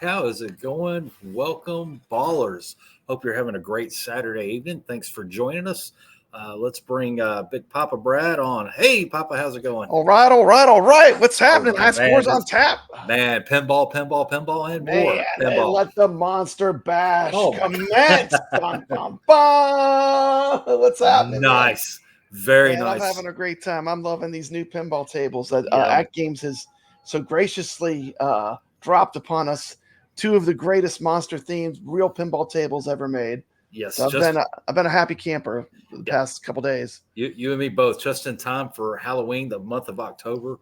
How is it going? Welcome, ballers. Hope you're having a great Saturday evening. Thanks for joining us. Let's bring Big Papa Brad on. Hey, Papa, how's it going? All right. What's happening? High scores on tap. Man, pinball, and more. Pinball. Let the monster bash commence. Bum, bum, bum. What's happening? Nice. Very nice. I'm having a great time. I'm loving these new pinball tables that AtGames has so graciously dropped upon us. Two of the greatest monster themed real pinball tables ever made. Yes, so I've been a happy camper the past couple days. You and me both, just in time for Halloween, the month of October.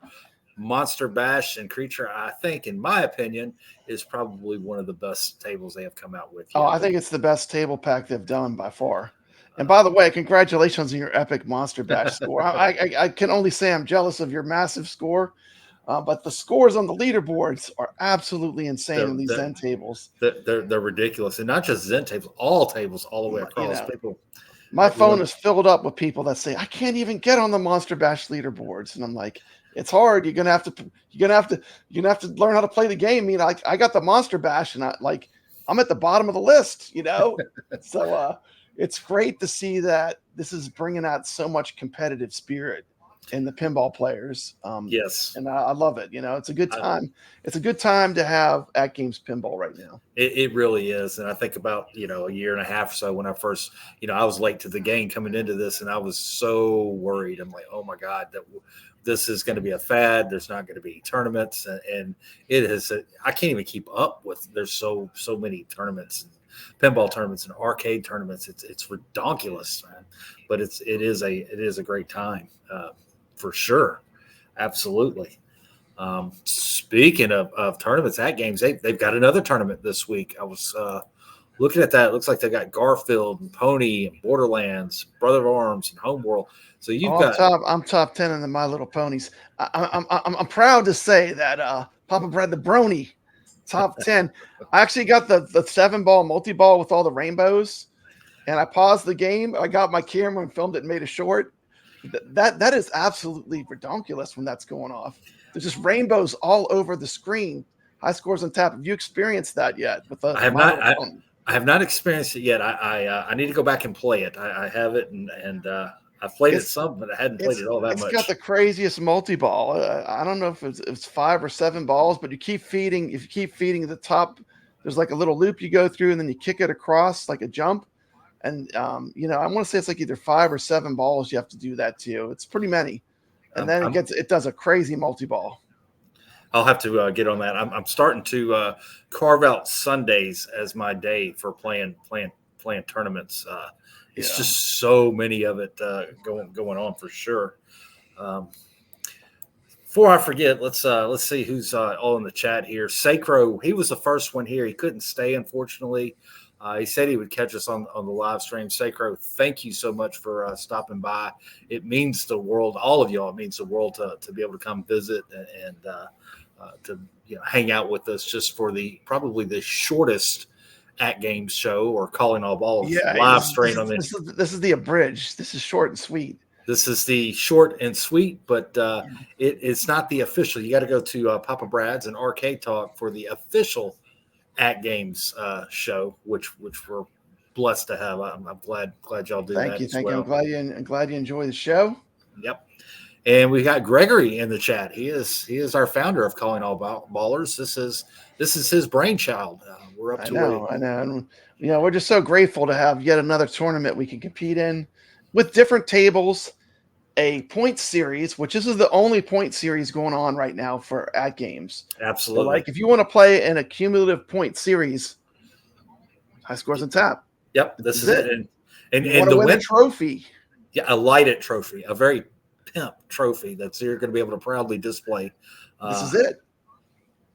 Monster Bash and Creature, I think, in my opinion, is probably one of the best tables they have come out with. I think it's the best table pack they've done by far. And by the way, congratulations on your epic Monster Bash score. I can only say I'm jealous of your massive score. But the scores on the leaderboards are absolutely insane in these Zen tables. They're ridiculous. And not just Zen tables, all tables all the way across. My phone is filled up with people that say, I can't even get on the Monster Bash leaderboards. And I'm like, it's hard. You're gonna have to learn how to play the game. I mean, I got the Monster Bash and I'm at the bottom of the list, So it's great to see that this is bringing out so much competitive spirit in the pinball players. Yes. And I love it. It's a good time. It's a good time to have AtGames Pinball right now. It really is. And I think about, a year and a half or so when I first, I was late to the game coming into this and I was so worried. I'm like, oh my God, that this is going to be a fad. There's not going to be tournaments. And it is, I can't even keep up with, there's so many tournaments, pinball tournaments and arcade tournaments. It's ridiculous, man. But it is a great time. For sure. Absolutely. Speaking of tournaments, AtGames, they've got another tournament this week. I was looking at that. It looks like they got Garfield and Pony and Borderlands, Brother of Arms and Homeworld. So I'm top 10 in the My Little Ponies. I'm proud to say that Papa Brad the Brony, top 10. I actually got the 7-ball multi-ball with all the rainbows, and I paused the game. I got my camera and filmed it and made a short. That is absolutely ridiculous when that's going off. There's just rainbows all over the screen. High scores on tap. Have you experienced that yet? I have not experienced it yet. I need to go back and play it. I have it and I've played it some, but I hadn't played it all that much. It's got the craziest multi-ball. I don't know if it's 5 or 7 balls, but you keep feeding. If you keep feeding the top, there's like a little loop you go through, and then you kick it across like a jump. And, I want to say it's like either 5 or 7 balls you have to do that to. It's pretty many. And then it does a crazy multi-ball. I'll have to get on that. I'm starting to carve out Sundays as my day for playing tournaments. It's just so many of it going on for sure. Before I forget, let's see who's all in the chat here. Sacro, he was the first one here. He couldn't stay, unfortunately. He said he would catch us on the live stream. Sacro, thank you so much for stopping by. It means the world, all of y'all. It means the world to be able to come visit and to hang out with us just for probably the shortest AtGames show or Calling All Balls live stream. This is the abridged. This is short and sweet. This is the short and sweet, but it's not the official. You got to go to Papa Brad's and Arcade Talk for the official AtGames show, which we're blessed to have. I'm glad y'all do that. Thank you. I'm glad you enjoy the show. Yep. And we got Gregory in the chat. He is our founder of Calling All Ballers. This is his brainchild. We're up to I know. And, we're just so grateful to have yet another tournament we can compete in with different tables, a point series, which this is the only point series going on right now for AtGames. Absolutely. So, like, if you want to play in a cumulative point series, high scores on tap. Yep, this is it. And you want to win a trophy. Yeah, a lighted trophy, a very pimp trophy that you're going to be able to proudly display. This is it.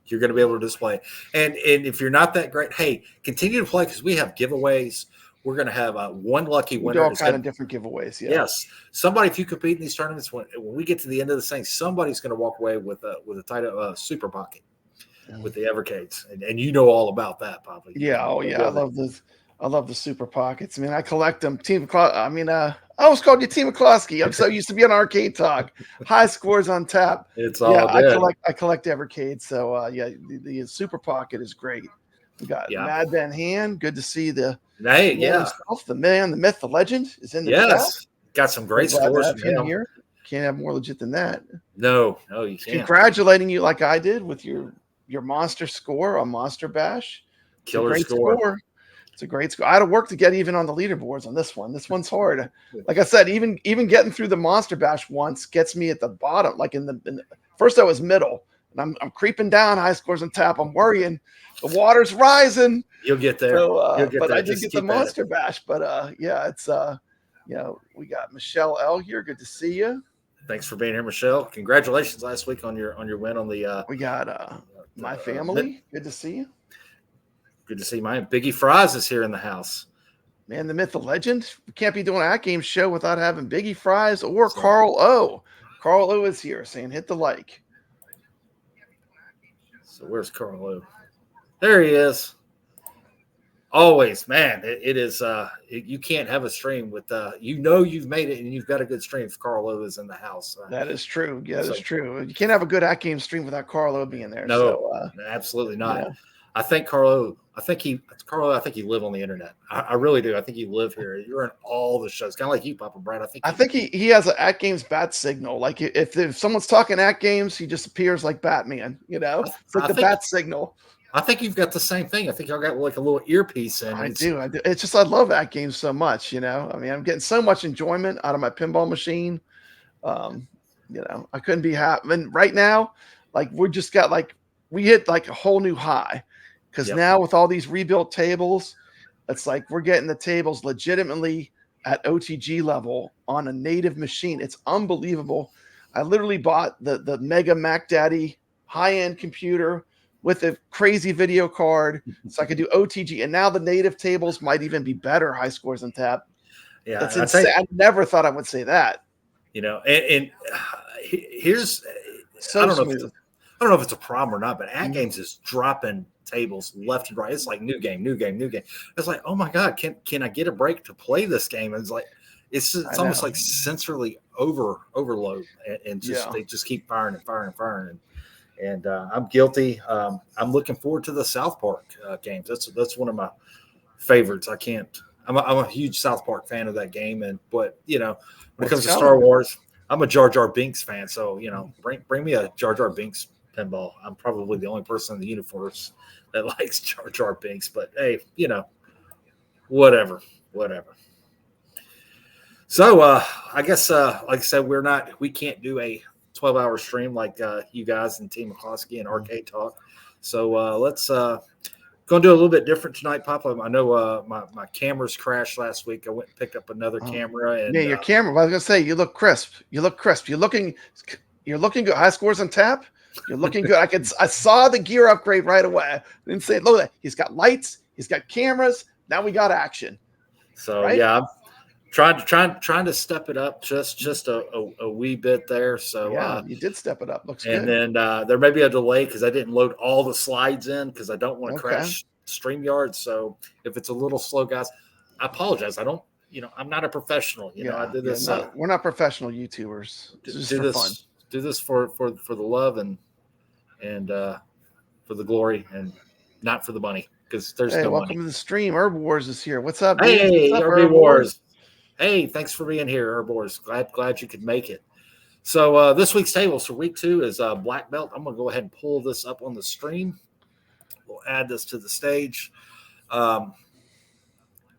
You're going to be able to display. And if you're not that great, hey, continue to play because we have giveaways. We're going to have one lucky winner. All kind of different giveaways. Yeah. Yes. Somebody, if you compete in these tournaments, when we get to the end of the thing, somebody's going to walk away with a title super pocket with the Evercades. And you know all about that, Papa. Yeah. Oh, yeah. I love the super pockets. I mean, I collect them. I always called you Team McCloskey. I'm so used to being Arcade Talk. High scores on tap. It's all good. I collect Evercades. So the super pocket is great. We got Mad Van Hand. Good to see the himself, the man, the myth, the legend is in the chat. Got some great scores from him here. Can't have more legit than that. No, you can't. Congratulating you like I did with your monster score on Monster Bash. Killer score. It's a great score. I had to work to get even on the leaderboards on this one. This one's hard. Like I said, even getting through the Monster Bash once gets me at the bottom. Like in the first, I was middle, and I'm creeping down high scores on tap. I'm worrying the water's rising. You'll get there. But I did get the Monster Bash. But it's we got Michelle L here. Good to see you. Thanks for being here, Michelle. Congratulations last week on your win on the. We got my family. Good to see you. Good to see mine. Biggie Fries is here in the house. Man, the myth, the legend. We can't be doing an AtGames show without having Biggie Fries or Carl O. Carl O is here saying hit the like. So where's Carl O? There he is. Always, man. It is. You can't have a stream with. You've made it, and you've got a good stream if Carl O is in the house. That is true. Yeah, that's true. You can't have a good AtGames stream without Carl O being there. No, absolutely not. Yeah. I think Carlo. I think you live on the internet. I really do. I think you live here. You're in all the shows, kind of like you, Papa Brad. I think he has an AtGames bat signal. Like if someone's talking AtGames, he just appears like Batman. It's like the bat signal. I think you've got the same thing. I think y'all got like a little earpiece in. I do. It's just I love AtGames so much. I mean, I'm getting so much enjoyment out of my pinball machine. I couldn't be happy. And right now, like we hit like a whole new high. Because now with all these rebuilt tables, it's like we're getting the tables legitimately at OTG level on a native machine. It's unbelievable. I literally bought the Mega Mac Daddy high-end computer with a crazy video card so I could do OTG. And now the native tables might even be better high scores than tap. Yeah, that's insane. I never thought I would say that. And here's so I don't know if it's a problem or not, but AtGames is dropping tables left and right. It's like new game. It's like, oh my God, can I get a break to play this game? And it's like it's almost like sensorily overload, and they just keep firing. And I'm guilty. I'm looking forward to the South Park games. That's one of my favorites. I'm a huge South Park fan of that game, but when it comes to Star Wars, I'm a Jar Jar Binks fan. So bring me a Jar Jar Binks pinball. I'm probably the only person in the universe that likes Jar Jar Binks, but hey, whatever. So I guess like I said, we can't do a 12-hour stream like you guys and Team McCloskey and Arcade Talk. So let's go and do a little bit different tonight, Papa. I know my cameras crashed last week. I went and picked up another camera. And your camera. I was gonna say you look crisp. You're looking good. High scores on tap. You're looking good. I saw the gear upgrade right away. I didn't say, look at that. He's got lights. He's got cameras. Now we got action. So right? Yeah, I'm trying to step it up just a wee bit there. So yeah, you did step it up. Looks good. And then there may be a delay because I didn't load all the slides in because I don't want to crash StreamYard. So if it's a little slow, guys, I apologize. I don't. I'm not a professional. I did this. We're not professional YouTubers. Just for fun. Do this for the love and for the glory and not for the money because there's no welcome money. To the stream. Herb Wars is here. What's up? Hey, What's up, Herb Wars. Hey, thanks for being here, Herb Wars. Glad you could make it. So this week's tables for week 2 is black belt. I'm going to go ahead and pull this up on the stream. We'll add this to the stage. I'm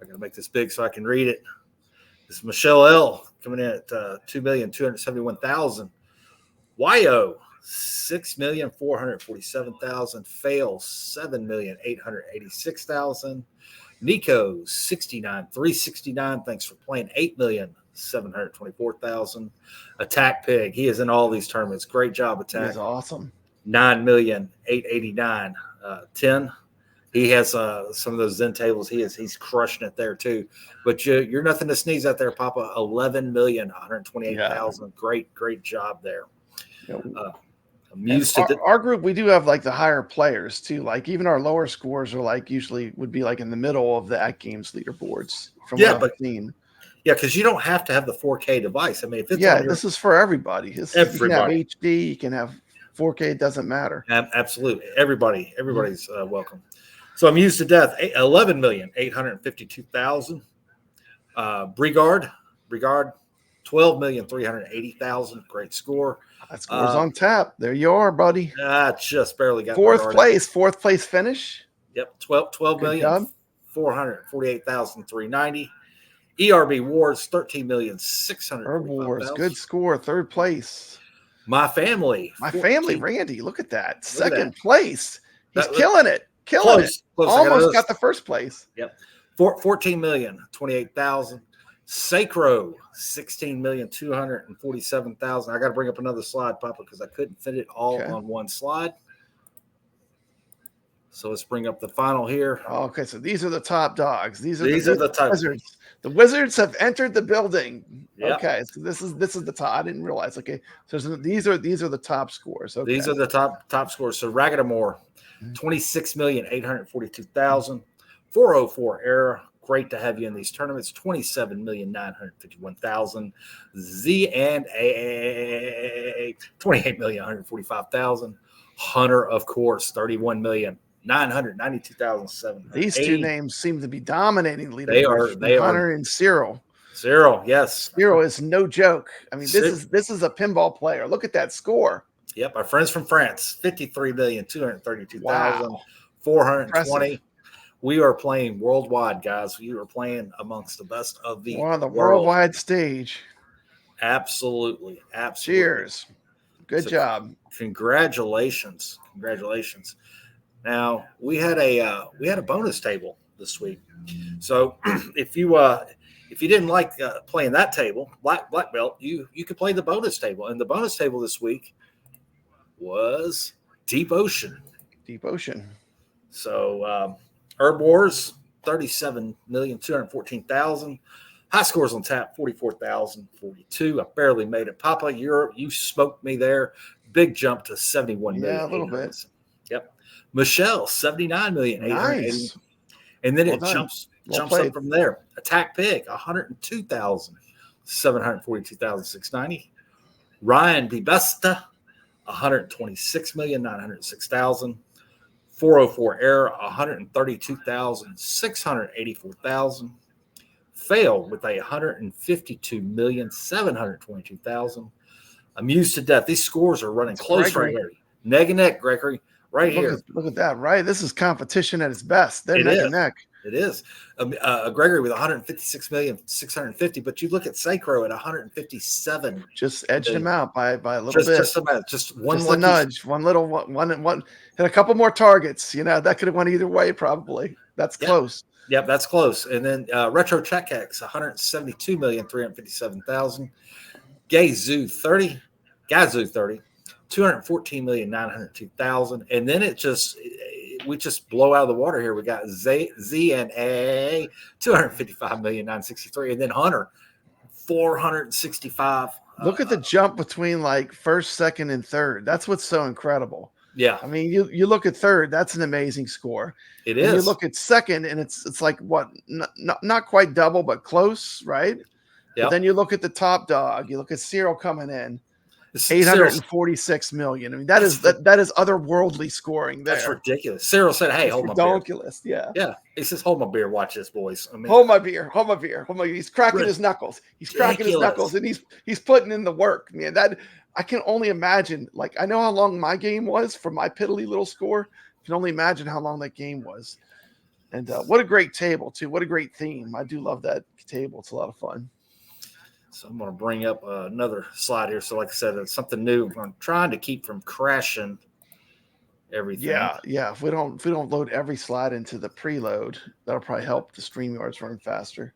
going to make this big so I can read it. This is Michelle L. coming in at 2,271,000. YO, 6,447,000. Fail, 7,886,000. Nico, 69,369. Thanks for playing. 8,724,000. Attack Pig. He is in all these tournaments. Great job, Attack. He's awesome. 9,889. 10. He has some of those Zen tables. He's crushing it there too. But you're nothing to sneeze at there, Papa. 11,128,000. Great job there. I'm used to our group. We do have like the higher players too. Like even our lower scores are like usually would be like in the middle of the AtGames leaderboards. From what I've seen. Yeah, because you don't have to have the 4K device. I mean, if it's this is for everybody. You can have HD. You can have 4K. It doesn't matter. Absolutely. Everybody's welcome. So I'm used to death. 11,852,000. Brigard, 12,380,000. Great score. That score's on tap. There you are, buddy. Just barely got fourth place finish. Yep, 12,448,390. ERB Wars, 13,600,000. Wars, good score, third place. My family, Randy. Look at that, second place. He's killing it. Close. Almost got the first place. Yep. 14,028,000. Sacro, 16,247,000. I got to bring up another slide, Papa, because I couldn't fit it all on one slide. So let's bring up the final here. Okay, so these are the top dogs. These are the top Wizards. The Wizards have entered the building. Yep. Okay, so this is the top. I didn't realize. Okay, so these are the top scores. Okay. These are the top scores. So Ragadamore, 26,842,000. 404 Era. Great to have you in these tournaments. 27,951,000. Z and A, 28,145,000. Hunter, of course, 31,992,700. These two names seem to be dominating leaders. They Hunter are. and Cyril. Yes. Cyril is no joke. I mean, this is a pinball player. Look at that score. Yep, our friends from France, 53,232,420. Wow. Impressive. We are playing worldwide, guys. We are playing amongst the best of the on the world. Worldwide stage. Absolutely. Cheers. Good job. Congratulations. Now we had a bonus table this week. So if you didn't like playing that table, black belt, you could play the bonus table. And the bonus table this week was Deep Ocean. So Herb Wars, 37,214,000. High scores on tap, 44,042. I barely made it. Papa, you smoked me there. Big jump to 71 million. Yeah, a little bit. Yep. Michelle, 79,880. Nice. And then it jumps up from there. Attack Pig, 102,742,690. Ryan DeBesta, 126,906,000. 404 Error, 132,684,000. Fail with 152,722,000. Amused to death. These scores are running close right here. Neck and neck, Gregory, here. Look at that, right? This is competition at its best. They're neck and neck. It is. Gregory with 156,650,000, but you look at Sacro at 157. Just edged him out by a little bit. Just one nudge, one hit a couple more targets. That could have went either way probably. That's close. Yep, that's close. And then Retro Check X, 172,357,000. Gazoo 30, 214,902,000. And then we just blow out of the water here. We got Z and A, 255,963,000. And then Hunter, 465. Look at the jump between like first, second, and third. That's what's so incredible. Yeah. I mean, you look at third, that's an amazing score. It is. You look at second, and it's like what? Not quite double, but close, right? Yeah. But then you look at the top dog. You look at Cyril coming in. Cyril, 846 million. I mean, that is otherworldly scoring there. that's ridiculous. Cyril said, "Hey, hold my beer." Ridiculous, yeah. Yeah, he says, "Hold my beer. Watch this, boys." I mean, hold my beer. He's cracking his knuckles. He's cracking his ridiculous. knuckles, and he's putting in the work, man. That I can only imagine. Like, I know how long my game was for my piddly little score. I can only imagine how long that game was. And what a great table too. What a great theme. I do love that table. It's a lot of fun. So I'm going to bring up another slide here. So like I said, it's something new. I'm trying to keep from crashing everything. Yeah. If we don't load every slide into the preload, that'll probably help the StreamYards run faster.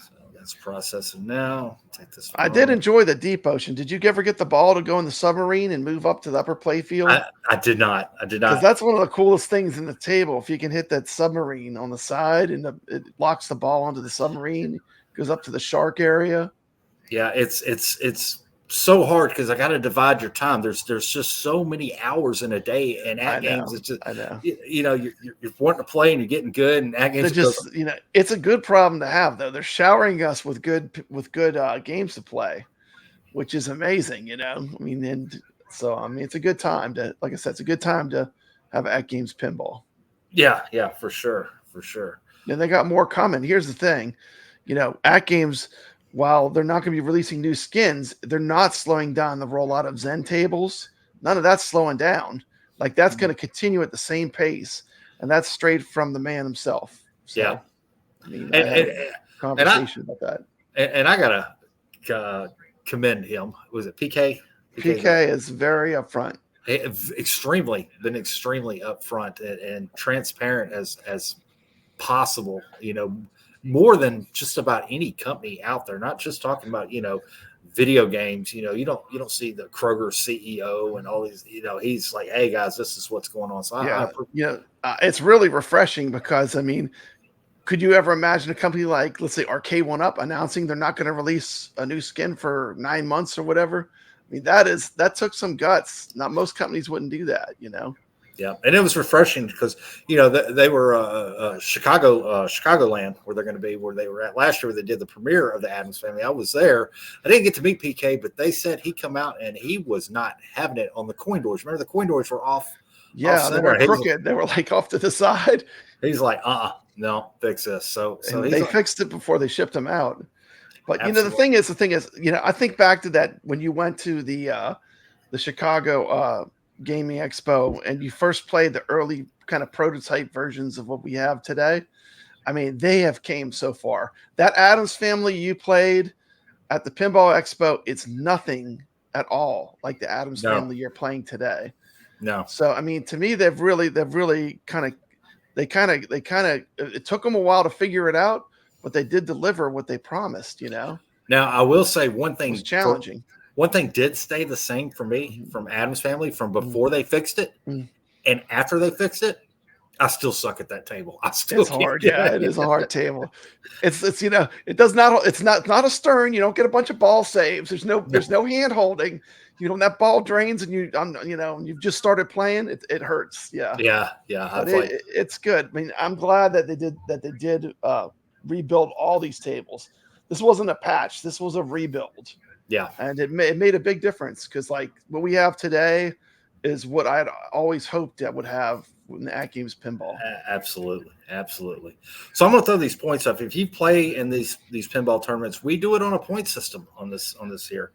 So that's processing now. Take this. I did enjoy the deep ocean. Did you ever get the ball to go in the submarine and move up to the upper play field? I did not. Because that's one of the coolest things in the table. If you can hit that submarine on the side and it locks the ball onto the submarine, goes up to the shark area. Yeah, it's so hard because I got to divide your time. There's just so many hours in a day, and AtGames, it's just, I know. You're wanting to play and you're getting good, and AtGames just it's a good problem to have though. They're showering us with good games to play, which is amazing. I mean, it's a good time to, like I said, it's a good time to have AtGames Pinball. Yeah, for sure. And they got more coming. Here's the thing, AtGames, while they're not going to be releasing new skins, they're not slowing down the rollout of Zen tables. None of that's slowing down. Like, that's going to continue at the same pace, and that's straight from the man himself. So, yeah, I mean, I had a conversation about that. And I gotta commend him. Was it PK? PK is very upfront. Extremely upfront and transparent as possible. More than just about any company out there. Not just talking about video games. You don't see the Kroger CEO and all these. He's like, hey guys, this is what's going on. So it's really refreshing because I mean, could you ever imagine a company like, let's say, Arcade 1UP announcing they're not going to release a new skin for 9 months or whatever? I mean, that took some guts. Not most companies wouldn't do that. Yeah, and it was refreshing because they were Chicagoland, where they're going to be, where they were at last year, where they did the premiere of the Addams Family. I was there. I didn't get to meet PK, but they said he come out and he was not having it on the coin doors. Remember, the coin doors were off. Yeah, they were crooked. They were like off to the side. He's like, no, fix this. So they fixed it before they shipped them out. But absolutely. the thing is, I think back to that when you went to the Chicago Gaming Expo and you first played the early kind of prototype versions of what we have today. I mean, they have came so far. That Addams Family you played at the Pinball Expo, it's nothing at all like the Addams Family you're playing today. No. So I mean, to me, they've really kind of it took them a while to figure it out, but they did deliver what they promised. Now I will say one thing was challenging. One thing did stay the same for me from Addams Family from before they fixed it and after they fixed it. I still suck at that table. It's hard. Yeah, it is a hard table. It's it does not. It's not a stern. You don't get a bunch of ball saves. There's no hand holding. When that ball drains and you've just started playing, it hurts. Yeah. But it's good. I mean, I'm glad that they did rebuild all these tables. This wasn't a patch. This was a rebuild. Yeah. And it made a big difference because like what we have today is what I had always hoped that would have in the AtGames Pinball. Absolutely. So I'm going to throw these points up. If you play in these pinball tournaments, we do it on a point system on this here.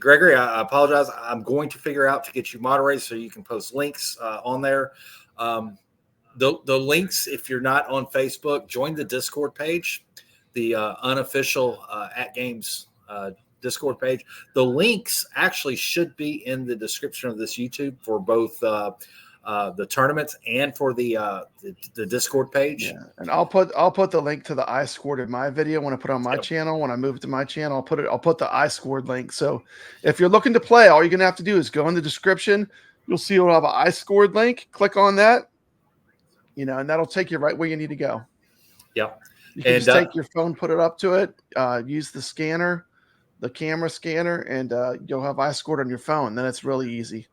Gregory, I apologize. I'm going to figure out to get you moderated so you can post links on there. The links, if you're not on Facebook, join the Discord page, the unofficial AtGames Discord page. The links actually should be in the description of this YouTube for both the tournaments and for the Discord page. Yeah, and I'll put the link to the I scored in my video when I put it on my channel. When I move to my channel, I'll put the I scored link. So if you're looking to play, all you're gonna have to do is go in the description. You'll see we'll have an I scored link. Click on that, and that'll take you right where you need to go. Yeah. You can just take your phone, put it up to it, use the scanner, the camera scanner, and you'll have I scored on your phone. Then it's really easy.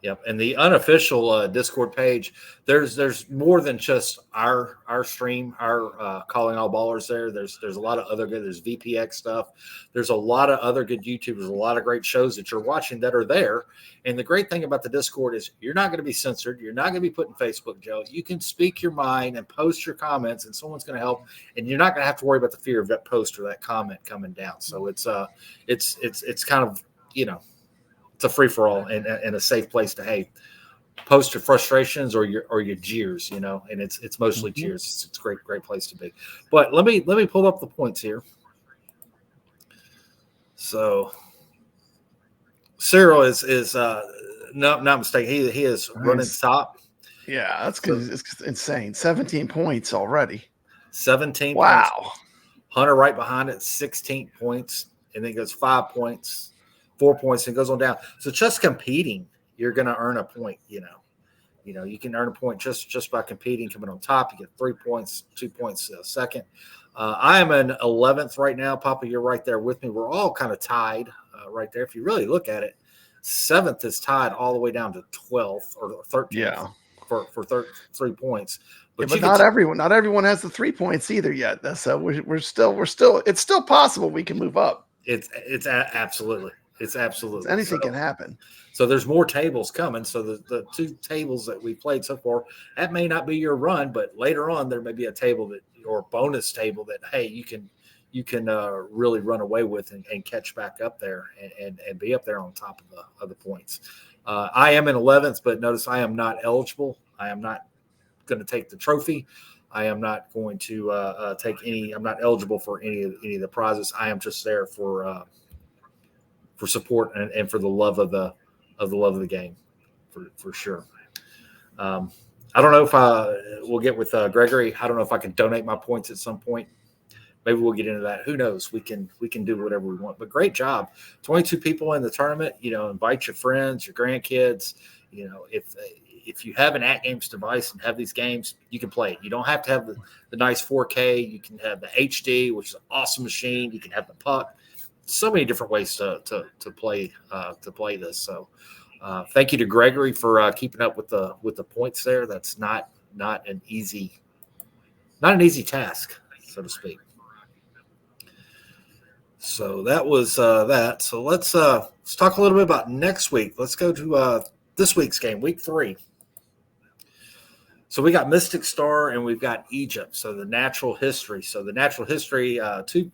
Yep, and the unofficial Discord page, there's more than just our stream, our calling all ballers there. There's a lot of other good. There's VPX stuff. There's a lot of other good YouTubers, a lot of great shows that you're watching that are there. And the great thing about the Discord is you're not going to be censored. You're not going to be put in Facebook jail. You can speak your mind and post your comments, and someone's going to help. And you're not going to have to worry about the fear of that post or that comment coming down. So it's kind of, it's a free for all and a safe place to, hey, post your frustrations or your jeers, and it's mostly jeers. It's a great place to be. But let me pull up the points here. So Cyril is not mistaken. He is running top. Yeah, that's because it's insane. 17 points already. 17 wow. points. Hunter right behind it, 16 points, and then goes 5 points, 4 points, and goes on down. So just competing, you're going to earn a point. You can earn a point just by competing, coming on top. You get 3 points, 2 points second. I am in 11th right now. Papa, you're right there with me. We're all kind of tied right there. If you really look at it, 7th is tied all the way down to 12th or 13th. Yeah. For 3 points. But not everyone has the 3 points either yet. So we're still it's still possible we can move up. It's absolutely. Anything can happen. So there's more tables coming. So the 2 tables that we played so far, that may not be your run, but later on there may be a table or bonus table that, hey, you can really run away with and catch back up there and be up there on top of the points. I am in 11th, but notice I am not eligible. I am not going to take the trophy. I am not going to take any. I'm not eligible for any of the prizes. I am just there for support and for the love of the game, for sure. I don't know if we'll get with Gregory. I don't know if I can donate my points at some point. Maybe we'll get into that. Who knows? We can do whatever we want. But great job. 22 people in the tournament. Invite your friends, your grandkids. If you have an AtGames device and have these games, you can play it. You don't have to have the nice 4K. You can have the HD, which is an awesome machine. You can have the puck. So many different ways to play this. So thank you to Gregory for keeping up with the points there. That's not an easy task, so to speak. So that was that. So let's talk a little bit about next week. Let's go to this week's game, week 3. So we got Mystic Star and we've got Egypt. So the natural history. So the natural history 2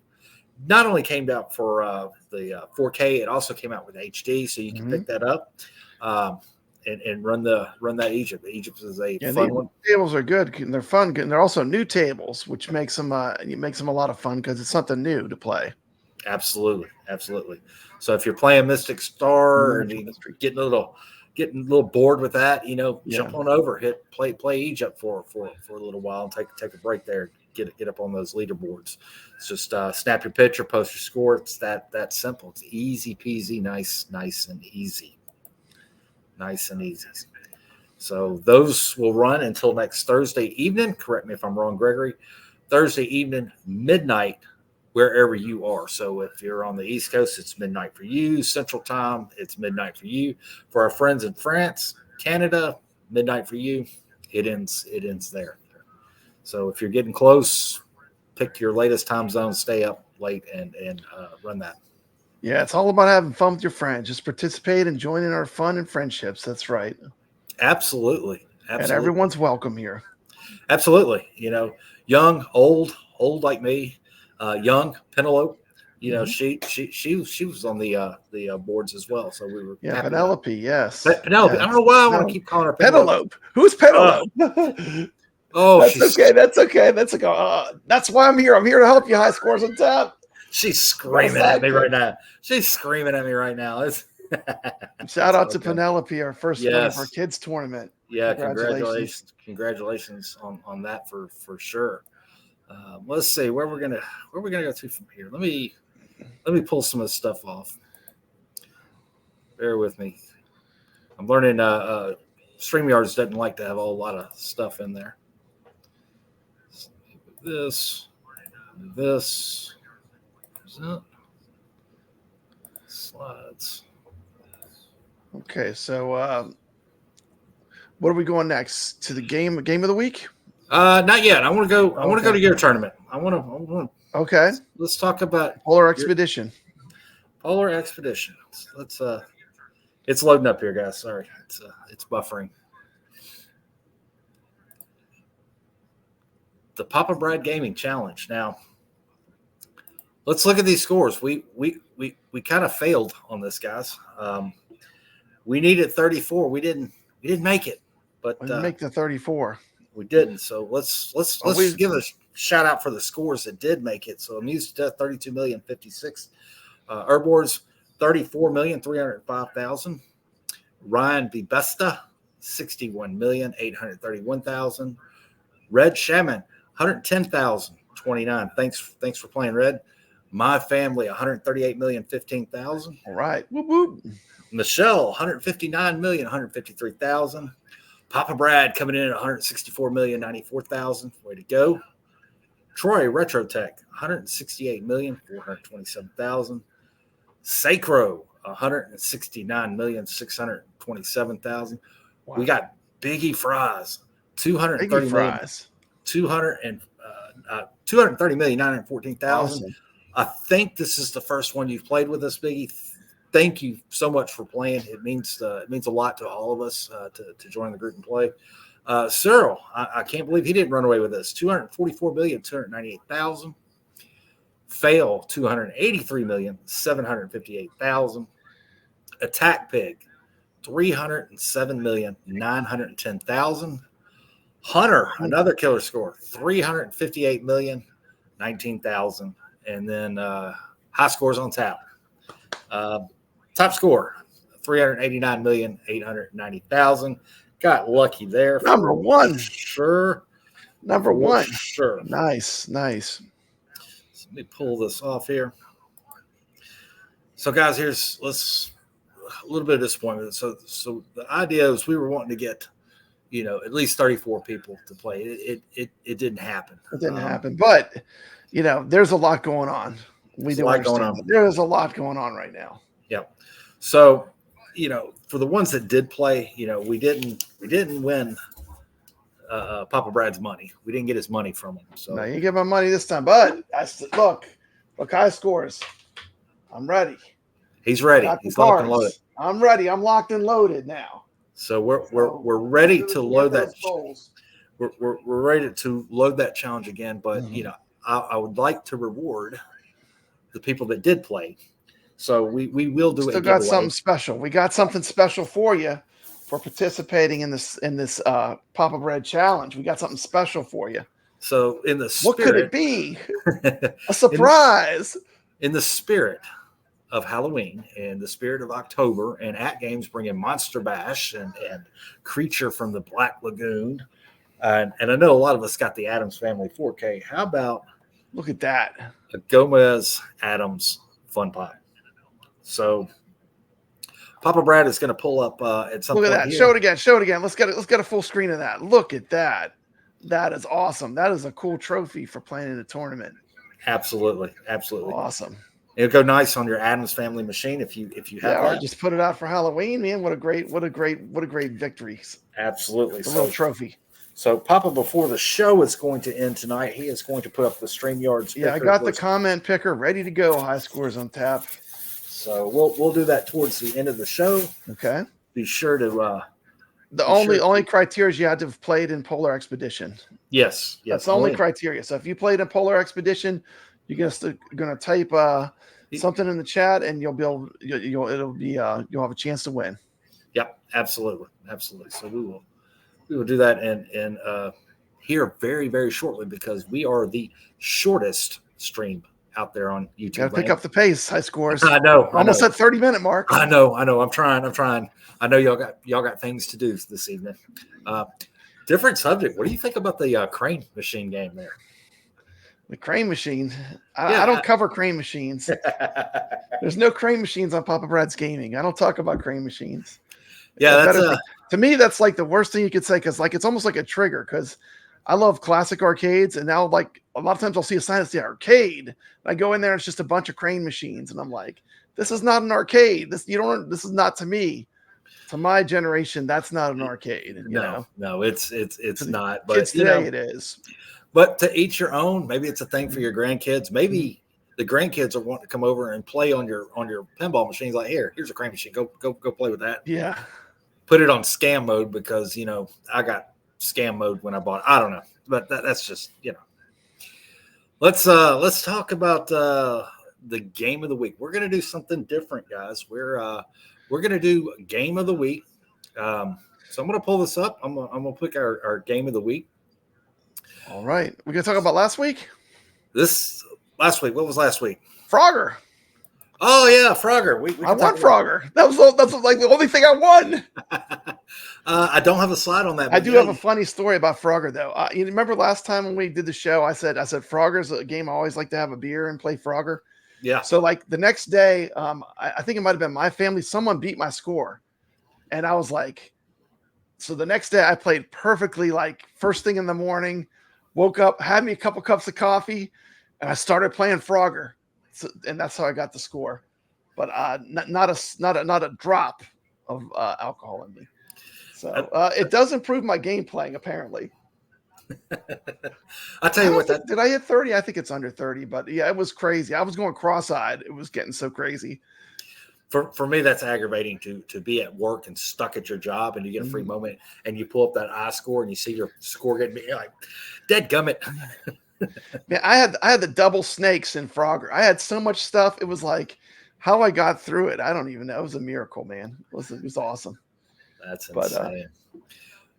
not only came out for the 4K, it also came out with HD. So you can pick that up and run that Egypt. Egypt is a fun one. Tables are good and they're fun. And they're also new tables, which makes them a lot of fun because it's something new to play. Absolutely. So if you're playing Mystic Star and you're getting a little bored with that, jump on over, play Egypt for a little while and take a break there, get up on those leaderboards. It's just snap your picture, post your score. It's that simple. It's easy peasy, nice and easy. So those will run until next Thursday evening. Correct me if I'm wrong, Gregory. Thursday evening, midnight, wherever you are. So if you're on the East Coast, it's midnight for you. Central time, it's midnight for you. For our friends in France, Canada, midnight for you. It ends there. So if you're getting close, pick your latest time zone, stay up late and run that. Yeah, it's all about having fun with your friends. Just participate and join in our fun and friendships. That's right. Absolutely. And everyone's welcome here. Absolutely. Young, old like me. Young Penelope, she was on the boards as well. So we were Penelope, yes. Penelope. Yes. I don't know why I want to keep calling her Penelope. Who's Penelope? That's okay. That's why I'm here. I'm here to help you. High scores on top. She's screaming at me right now. Shout out to Penelope, our first one of our kids tournament. Yeah, congratulations on that for sure. Let's see where we're gonna go to from here. Let me pull some of this stuff off. Bear with me. I'm learning. StreamYards doesn't like to have a whole lot of stuff in there. This. Slides. Okay, so What are we going next? To the game of the week? Not yet. I want to go. I want to go Okay. to your tournament. I want to. Okay. Let's talk about Polar your Expedition. Polar Expedition. Let's. It's loading up here, guys. Sorry, it's buffering. The Papa Brad Gaming Challenge. Now, let's look at these scores. We kind of failed on this, guys. We needed 34. We didn't make it, but We didn't make the 34. we didn't. So let's give a shout out for the scores that did make it. So Amused to Death 32,056. Herbors 34,305,000. Ryan Bibesta 61,831,000. Red Shaman 110,029. Thanks for playing, Red. My Family 138,015,000. All right. Whoop, whoop. Michelle 159,153,000. Papa Brad coming in at 164,094,000. Way to go. Troy Retrotech 168,427,000. Sacro 169,627,000. Wow. We got Biggie Fries 230 million. 230,914,000. Awesome. I think this is the first one you've played with us, Biggie. Thank you so much for playing. It means a lot to all of us to join the group and play. Cyril, I can't believe he didn't run away with us. 244,298,000. Fail 283,758,000. Attack Pig 307,910,000. Hunter, another killer score, 358,019,000. And then high scores on tap. Top score, 389,890,000. Got lucky there. Number one. Sure. Number one. Sure. Nice. So let me pull this off here. So, guys, here's a little bit of disappointment. So the idea is we were wanting to get, at least 34 people to play. It didn't happen. It didn't happen. But, there's a lot going on. There's a lot going on right now. Yep. So, for the ones that did play, we didn't win Papa Brad's money. We didn't get his money from him. So no, you didn't get my money this time. But look, high scores. I'm ready. He's ready. He's locked and loaded. I'm ready. I'm locked and loaded now. So we're ready to load that. We're ready to load that challenge again. But I would like to reward the people that did play. So we will do it. Still got something special. We got something special for you for participating in this Papa Bread challenge. We got something special for you. So in the spirit, what could it be? A surprise. In the spirit of Halloween and the spirit of October, and AtGames bringing Monster Bash and Creature from the Black Lagoon, and I know a lot of us got the Addams Family 4K. How about look at that, a Gomez Addams Fun Pie? So Papa Brad is going to pull up at some point. Look at that. Here. Show it again. Let's get a full screen of that. Look at that. That is awesome. That is a cool trophy for playing in a tournament. Absolutely. Awesome. It'll go nice on your Addams Family machine if you have that. Or just put it out for Halloween, man. What a great victory. Absolutely. It's a little trophy. So Papa, before the show is going to end tonight, he is going to put up the StreamYards. Yeah, I got the comment picker ready to go. High scores on tap. So we'll do that towards the end of the show. Okay. Be sure to the only criteria is you had to have played in Polar Expedition. Yes. That's the only criteria. So if you played in Polar Expedition, you're gonna type something in the chat, and you'll have a chance to win. Yep, absolutely. So we will do that and here very, very shortly, because we are the shortest stream out there on YouTube. Got to pick up the pace. High scores. I know. Almost at 30-minute mark. I know. I'm trying. I know y'all got things to do this evening. Different subject. What do you think about the crane machine game there? The crane machine. I don't cover crane machines. There's no crane machines on Papa Brad's Gaming. I don't talk about crane machines. Yeah, to me, that's like the worst thing you could say, because it's almost like a trigger, because I love classic arcades, and now like a lot of times I'll see a sign that says arcade. And I go in there, and it's just a bunch of crane machines, and I'm like, this is not an arcade. This is not to me. To my generation, that's not an arcade. No, it's not. But Kids today, it is. But to each your own. Maybe it's a thing for your grandkids. Maybe the grandkids will want to come over and play on your pinball machines. Like, here's a crank machine. Go play with that. Yeah. Put it on scam mode because I got scam mode when I bought it. I don't know, but that's just Let's talk about the game of the week. We're gonna do something different, guys. We're gonna do game of the week. So I'm gonna pull this up. I'm gonna pick our game of the week. All right, we're gonna talk about last week. Last week. What was last week? Frogger. Oh yeah, Frogger. I won Frogger. That's like the only thing I won. I don't have a slide on that. I do have a funny story about Frogger though. You remember last time when we did the show? I said Frogger's a game I always like to have a beer and play Frogger. Yeah. So like the next day, I think it might have been my family. Someone beat my score, and I was like, so the next day I played perfectly. Like first thing in the morning, woke up, had me a couple cups of coffee, and I started playing Frogger. So, and that's how I got the score, but not a drop of alcohol in me. So it does improve my game playing apparently. I'll tell you what. Did I hit 30? I think it's under 30, but yeah, it was crazy. I was going cross-eyed. It was getting so crazy. For me, that's aggravating to be at work and stuck at your job, and you get a free moment, and you pull up that iScore and you see your score getting like, dead gummit. Man, I had the double snakes in Frogger. I had so much stuff. It was like how I got through it. I don't even know. It was a miracle, man. It was awesome. That's insane.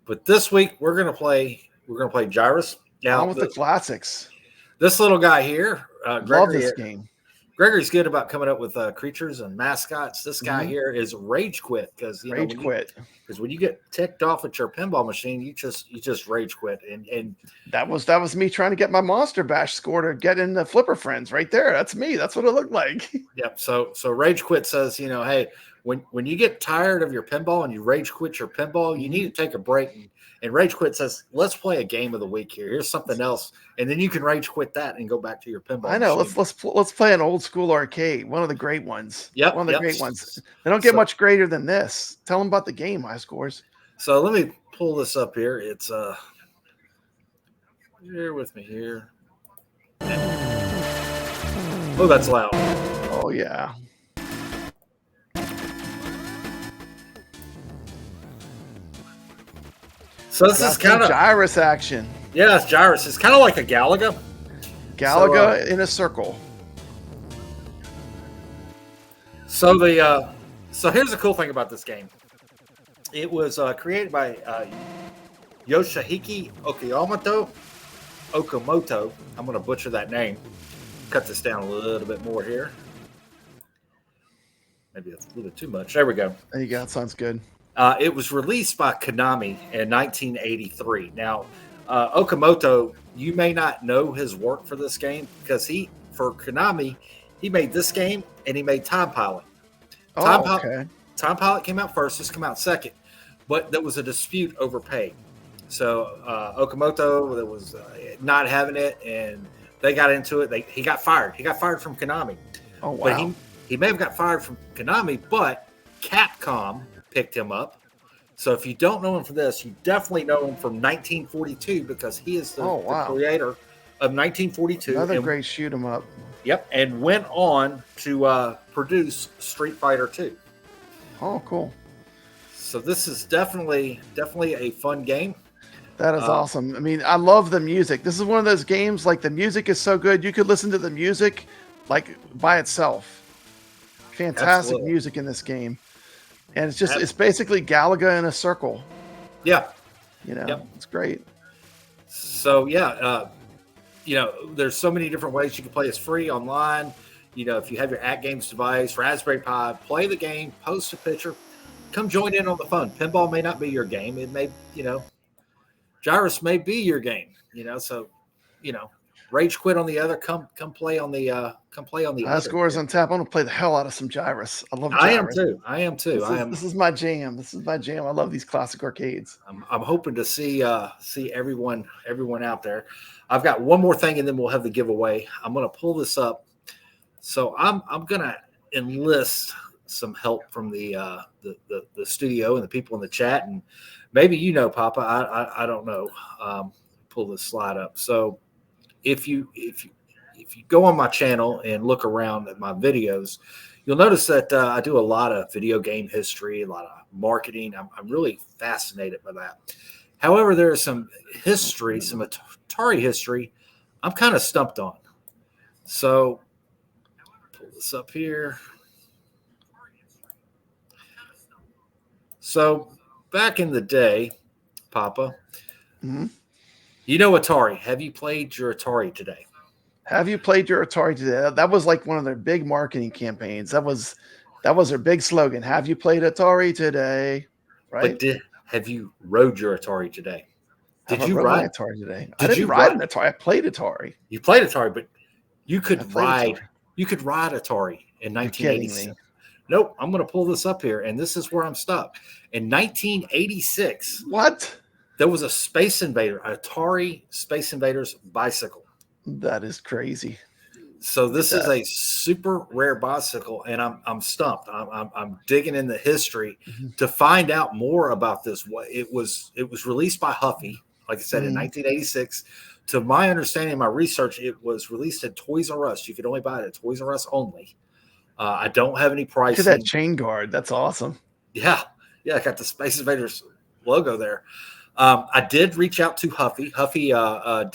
But this week we're gonna play GYRUSS. Now with the classics. This little guy here, love this game. Gregory's good about coming up with creatures and mascots. This guy here is Rage Quit because because when you get ticked off at your pinball machine, you just rage quit. And that was me trying to get my Monster Bash score to get in the Flipper Friends right there. That's me. That's what it looked like. Yep. So Rage Quit says, hey, when you get tired of your pinball and you rage quit your pinball, you need to take a break. And Rage Quit says, let's play a game of the week here. Here's something else. And then you can rage quit that and go back to your pinball. I know. Machine. Let's play an old school arcade. One of the great ones. Yep. One of the great ones. They don't get much greater than this. Tell them about the game, high scores. So let me pull this up here. It's bear with me here. Oh, that's loud. Oh yeah. So this is kind of GYRUSS action. Yeah, it's GYRUSS. It's kind of like a Galaga. Galaga in a circle. So here's the cool thing about this game. It was created by Yoshihiko Okamoto. I'm going to butcher that name. Cut this down a little bit more here. Maybe that's a little bit too much. There we go. There you go. That sounds good. It was released by Konami in 1983. Now, Okamoto, you may not know his work for this game because for Konami, he made this game and he made Time Pilot. Time Pilot came out first. This came out second. But there was a dispute over pay. So Okamoto was not having it, and they got into it. He got fired. He got fired from Konami. Oh, wow. But he may have got fired from Konami, but Capcom picked him up. So if you don't know him for this, you definitely know him from 1942 because he is the creator of 1942. Another great shoot 'em up. Yep, and went on to produce Street Fighter 2. Oh, cool. So this is definitely a fun game. That is awesome. I mean, I love the music. This is one of those games, like the music is so good. You could listen to the music like by itself. Fantastic music in this game. And it's basically Galaga in a circle. Yeah. It's great. So, there's so many different ways you can play. It's free online. If you have your AtGames device, Raspberry Pi, play the game, post a picture, come join in on the fun. Pinball may not be your game. It may, GYRUSS may be your game, so, Rage Quit on the other, come play on the High scores on tap. I'm gonna play the hell out of some GYRUSS. I love GYRUSS. I am too. This is my jam. I love these classic arcades. I'm hoping to see everyone out there. I've got one more thing and then we'll have the giveaway. I'm gonna pull this up. So I'm gonna enlist some help from the studio and the people in the chat, and maybe Papa. I don't know. Pull this slide up. So if you go on my channel and look around at my videos, you'll notice that I do a lot of video game history, a lot of marketing. I'm really fascinated by that. However, there is some history, some Atari history, I'm kind of stumped on. So pull this up here. So back in the day, Papa, Atari. Have you played your Atari today? Have you played your Atari today? That was like one of their big marketing campaigns. That was their big slogan. Have you played Atari today? Right? But have you rode your Atari today? Did you ride my Atari today? I didn't ride an Atari. I played Atari. You played Atari, but you could ride. Atari. You could ride Atari in 1987. Nope. I'm going to pull this up here, and this is where I'm stuck. In 1986, what? There was a Space Invader, Atari Space Invaders bicycle. That is crazy. So this is a super rare bicycle, and I'm stumped. I'm digging in the history to find out more about this. It was released by Huffy, like I said, in 1986. To my understanding, my research, it was released at Toys R Us. You could only buy it at Toys R Us only. I don't have any pricing. Look at that chain guard. That's awesome. Yeah, I got the Space Invaders logo there. I did reach out to Huffy. Huffy I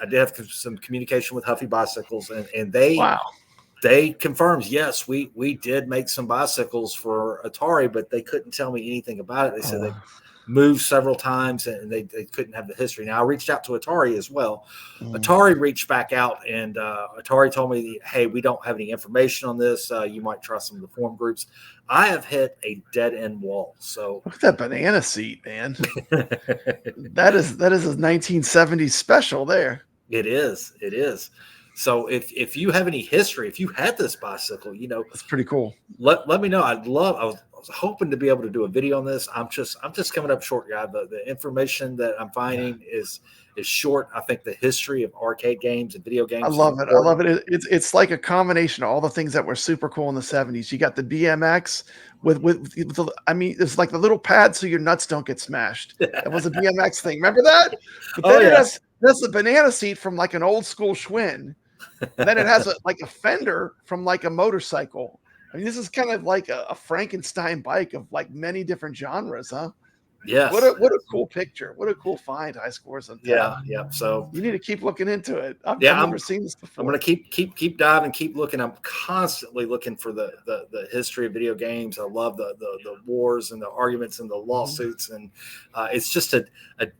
did have some communication with Huffy Bicycles, and they confirmed, yes, we did make some bicycles for Atari, but they couldn't tell me anything about it. They said they moved several times and they couldn't have the history. Now I reached out to Atari as well. Atari reached back out, and Atari told me, hey, we don't have any information on this. You might try some of the forum groups. I have hit a dead end wall. So look at that banana seat, man. that is a 1970s special there. It is. So if you have any history, if you had this bicycle, that's pretty cool. Let me know. I was hoping to be able to do a video on this. I'm just coming up short, guy. The information that I'm finding is short. I think the history of arcade games and video games. I love it. It's like a combination of all the things that were super cool in the 70s. You got the BMX it's like the little pad so your nuts don't get smashed. That was a BMX thing. Remember that? But then that's the banana seat from like an old school Schwinn. And then it has a fender from like a motorcycle. I mean, this is kind of like a Frankenstein bike of like many different genres, huh? Yes. What a cool picture. What a cool find. High scores on 10. Yeah. So you need to keep looking into it. I've never seen this before. I'm going to keep diving, keep looking. I'm constantly looking for the history of video games. I love the wars and the arguments and the lawsuits, and it's just a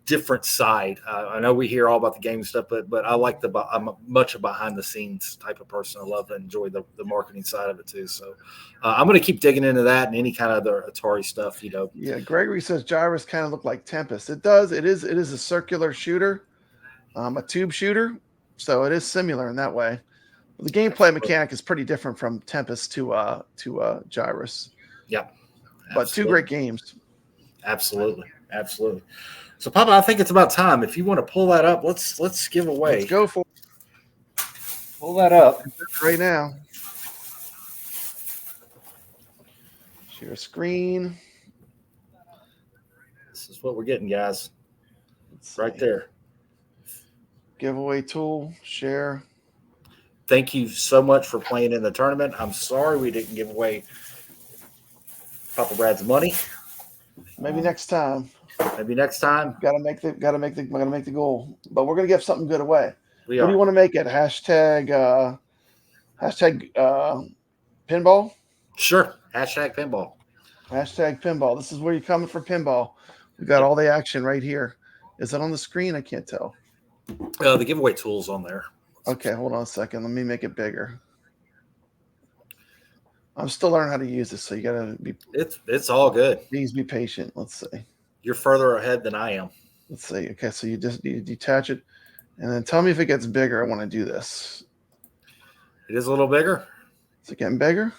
different side. I know we hear all about the game stuff, but I like I'm much a behind the scenes type of person. I love and enjoy the marketing side of it too. So I'm going to keep digging into that and any kind of other Atari stuff. Yeah, Gregory says GYRUSS kind of look like Tempest. It does. It is a circular shooter, a tube shooter, so it is similar in that way. The gameplay mechanic is pretty different from Tempest to GYRUSS. Yeah, but two great games. Absolutely. So, Papa, I think it's about time. If you want to pull that up, let's give away. Let's go for it. Pull that up right now. Share screen. This is what we're getting, guys. Right there. Giveaway tool, share. Thank you so much for playing in the tournament. I'm sorry we didn't give away Papa Brad's money. Maybe next time. Gotta make the goal. But we're gonna give something good away. What do you want to make it? Hashtag pinball? Sure. Hashtag pinball. This is where you're coming for pinball. We got all the action right here. Is that on the screen? I can't tell. The giveaway tool's on there. Okay, hold on a second. Let me make it bigger. I'm still learning how to use this, so you gotta be. It's all good. Please be patient. Let's see. You're further ahead than I am. Let's see. Okay, so you just need to detach it, and then tell me if it gets bigger. I want to do this. It is a little bigger. Is it getting bigger?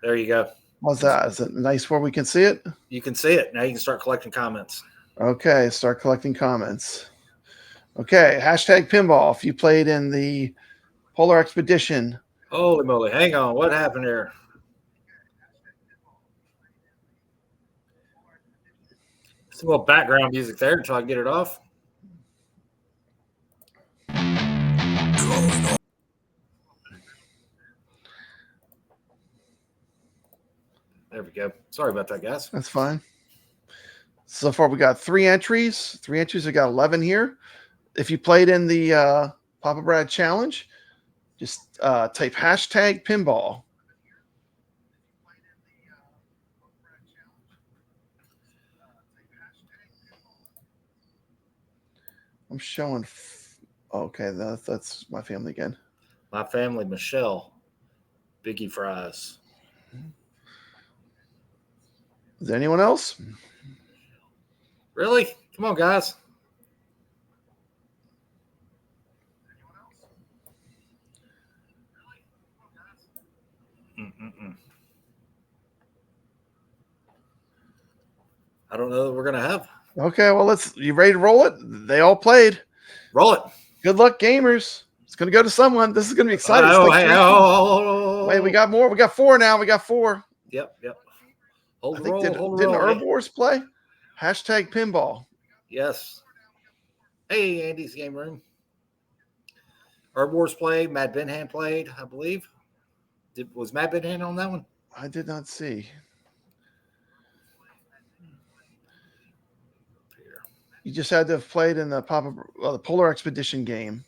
There you go. What's that? Is it nice where we can see it? You can see it. Now you can start collecting comments. Okay, start collecting comments. Okay, hashtag pinball. If you played in the Polar Expedition. Holy moly. Hang on. What happened here? Some little background music there until I get it off. There we go. Sorry about that, guys. That's fine. So far, we got 3 entries. 3 entries. We got 11 here. If you played in the Papa Brad Challenge, just type hashtag pinball. I'm showing. Okay, that's my family again. My family, Michelle, Biggie Fries. Is there anyone else? Really? Come on, guys. I don't know that we're gonna have. Okay, well, you ready to roll it? They all played. Roll it. Good luck, gamers. It's gonna go to someone. This is gonna be exciting. Wait, we got more. We got 4 now. We got 4. Yep. I think didn't Herb Wars play? Hashtag pinball. Yes. Hey, Andy's game room. Herb Wars played. Matt Benham played, I believe. Was Matt Benham on that one? I did not see. You just had to have played in the the Polar Expedition game.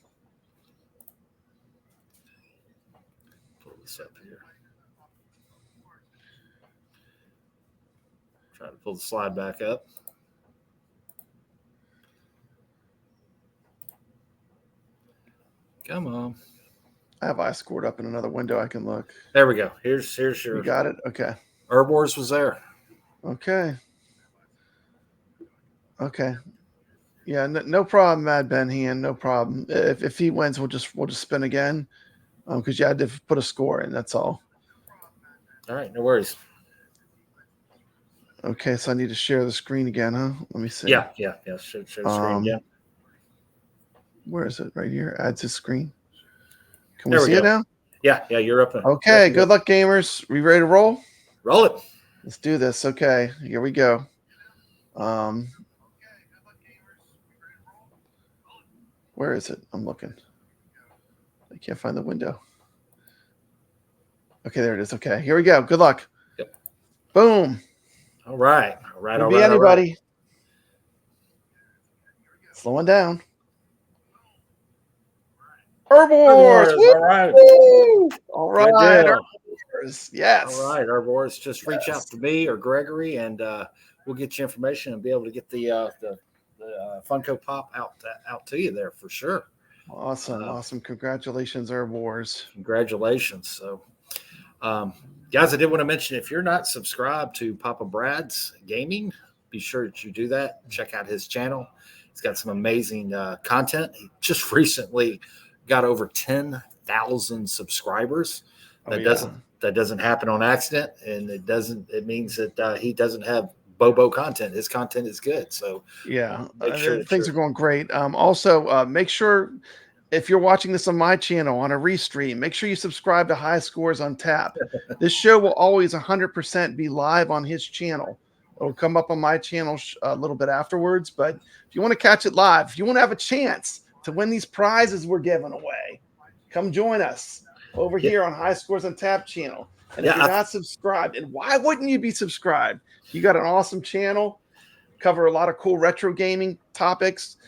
Pull this up here. Try to pull the slide back up. Come on. I have I scored up in another window. I can look. There we go. Here's your. You got it. Okay. Herb Wars was there. Okay. Yeah, no problem, Mad Ben Hean. No problem. If he wins, we'll just spin again, because you had to put a score in. That's all. All right, no worries. Okay, so I need to share the screen again, huh? Let me see. Yeah. Share the screen again. Where is it? Right here. Add to screen. Can there we see it now? Yeah, you're up. Okay, good luck, gamers. We ready to roll? Roll it. Let's do this. Okay, here we go. Where is it? I'm looking. I can't find the window. Okay, there it is. Okay, here we go. Good luck. Yep. Boom. All right. Could be anybody. Slowing down. Herb Wars. All right. All right. Herb Wars. Yes. All right, Herb Wars. Just reach out to me or Gregory, and we'll get you information and be able to get the Funko Pop out to you there for sure. Awesome. Congratulations, Herb Wars. Congratulations. So, guys, I did want to mention, if you're not subscribed to Papa Brad's Gaming, be sure that you do that. Check out his channel. He's got some amazing content. He just recently got over 10,000 subscribers. That doesn't happen on accident, and it means that he doesn't have Bobo content. His content is good. So yeah, things are going great. Also, make sure, if you're watching this on my channel on a restream, make sure you subscribe to High Scores on Tap. This show will always 100% be live on his channel. It'll come up on my channel a little bit afterwards, but if you want to catch it live, if you want to have a chance to win these prizes we're giving away, come join us over here on High Scores on Tap channel. And if you're not subscribed, and why wouldn't you be subscribed? You got an awesome channel, cover a lot of cool retro gaming topics,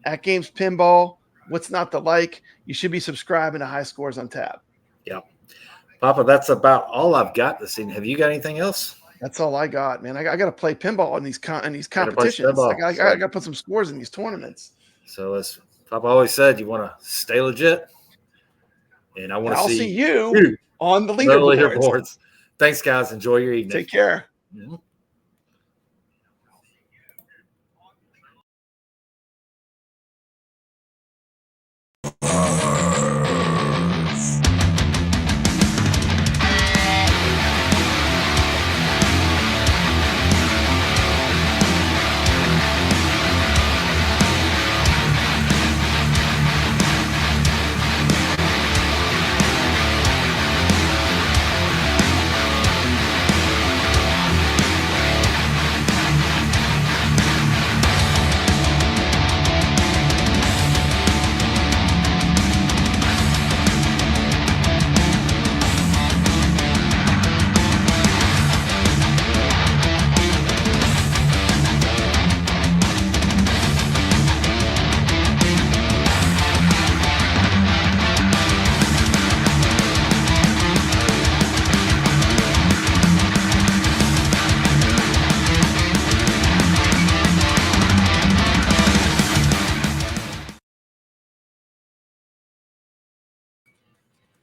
AtGames Pinball, what's not to like. You should be subscribing to High Scores on Tap. Yeah. Papa, that's about all I've got this evening. Have you got anything else? That's all I got, man. I got to play pinball in these competitions. I got to put some scores in these tournaments. So as Papa always said, you want to stay legit. And I'll see you on the leaderboards. Thanks, guys. Enjoy your evening. Take care. Mm-hmm.